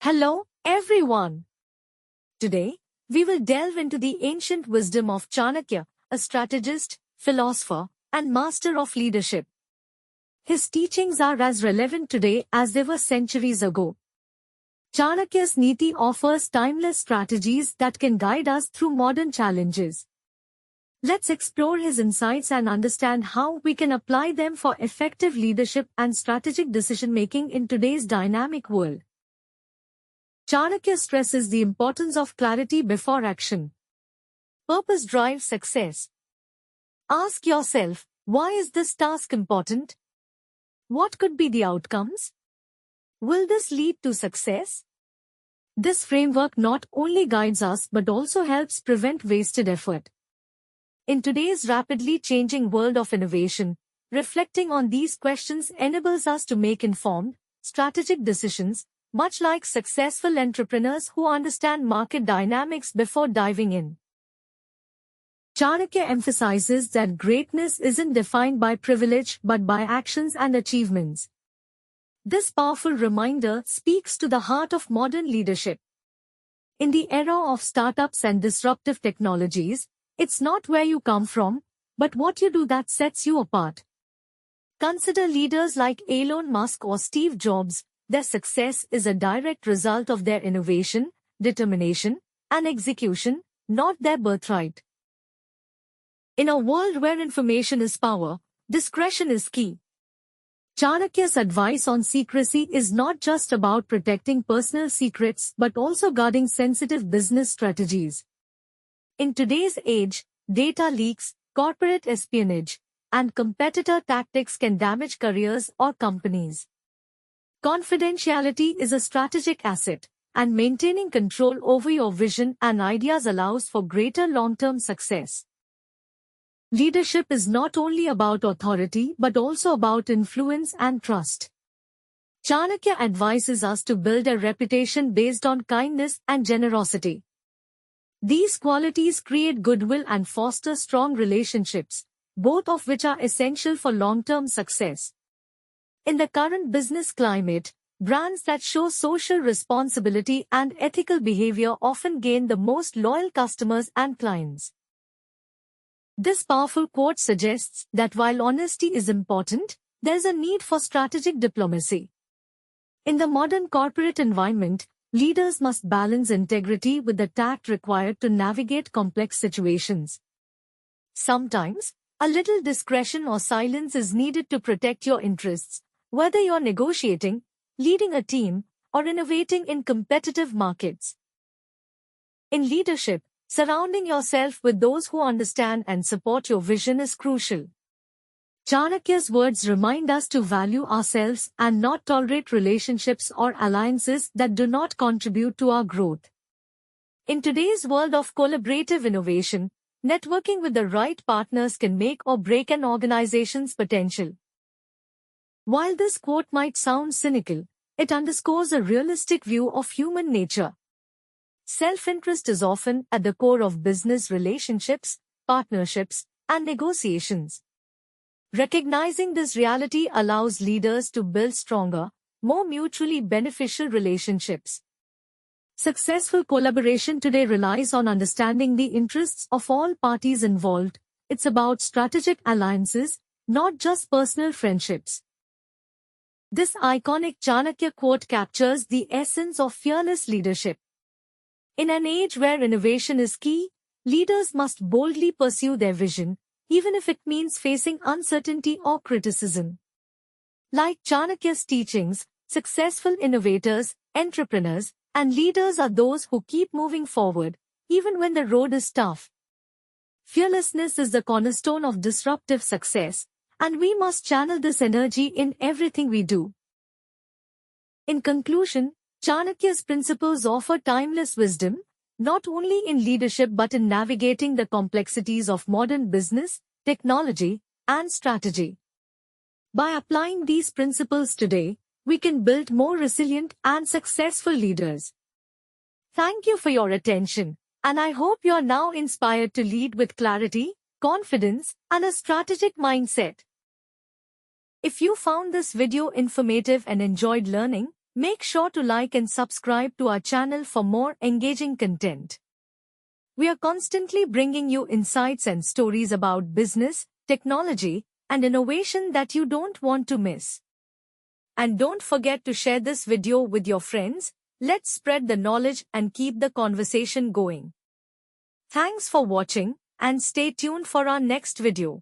Hello, everyone. Today, we will delve into the ancient wisdom of Chanakya, a strategist, philosopher, and master of leadership. His teachings are as relevant today as they were centuries ago. Chanakya's Niti offers timeless strategies that can guide us through modern challenges. Let's explore his insights and understand how we can apply them for effective leadership and strategic decision-making in today's dynamic world. Chanakya stresses the importance of clarity before action. Purpose drives success. Ask yourself, why is this task important? What could be the outcomes? Will this lead to success? This framework not only guides us but also helps prevent wasted effort. In today's rapidly changing world of innovation, reflecting on these questions enables us to make informed, strategic decisions, much like successful entrepreneurs who understand market dynamics before diving in. Chanakya emphasizes that greatness isn't defined by privilege but by actions and achievements. This powerful reminder speaks to the heart of modern leadership. In the era of startups and disruptive technologies, it's not where you come from, but what you do that sets you apart. Consider leaders like Elon Musk or Steve Jobs. Their success is a direct result of their innovation, determination, and execution, not their birthright. In a world where information is power, discretion is key. Chanakya's advice on secrecy is not just about protecting personal secrets but also guarding sensitive business strategies. In today's age, data leaks, corporate espionage, and competitor tactics can damage careers or companies. Confidentiality is a strategic asset, and maintaining control over your vision and ideas allows for greater long-term success. Leadership is not only about authority but also about influence and trust. Chanakya advises us to build a reputation based on kindness and generosity. These qualities create goodwill and foster strong relationships, both of which are essential for long-term success. In the current business climate, brands that show social responsibility and ethical behavior often gain the most loyal customers and clients. This powerful quote suggests that while honesty is important, there is a need for strategic diplomacy. In the modern corporate environment, leaders must balance integrity with the tact required to navigate complex situations. Sometimes, a little discretion or silence is needed to protect your interests, whether you're negotiating, leading a team, or innovating in competitive markets. In leadership, surrounding yourself with those who understand and support your vision is crucial. Chanakya's words remind us to value ourselves and not tolerate relationships or alliances that do not contribute to our growth. In today's world of collaborative innovation, networking with the right partners can make or break an organization's potential. While this quote might sound cynical, it underscores a realistic view of human nature. Self-interest is often at the core of business relationships, partnerships, and negotiations. Recognizing this reality allows leaders to build stronger, more mutually beneficial relationships. Successful collaboration today relies on understanding the interests of all parties involved. It's about strategic alliances, not just personal friendships. This iconic Chanakya quote captures the essence of fearless leadership. In an age where innovation is key, leaders must boldly pursue their vision, even if it means facing uncertainty or criticism. Like Chanakya's teachings, successful innovators, entrepreneurs, and leaders are those who keep moving forward, even when the road is tough. Fearlessness is the cornerstone of disruptive success, and we must channel this energy in everything we do. In conclusion, Chanakya's principles offer timeless wisdom, not only in leadership but in navigating the complexities of modern business, technology, and strategy. By applying these principles today, we can build more resilient and successful leaders. Thank you for your attention, and I hope you are now inspired to lead with clarity, confidence, and a strategic mindset. If you found this video informative and enjoyed learning, Make sure to like and subscribe to our channel for more engaging content. We are constantly bringing you insights and stories about business, technology, and innovation that you don't want to miss. And don't forget to share this video with your friends. Let's spread the knowledge and keep the conversation going. Thanks for watching and stay tuned for our next video.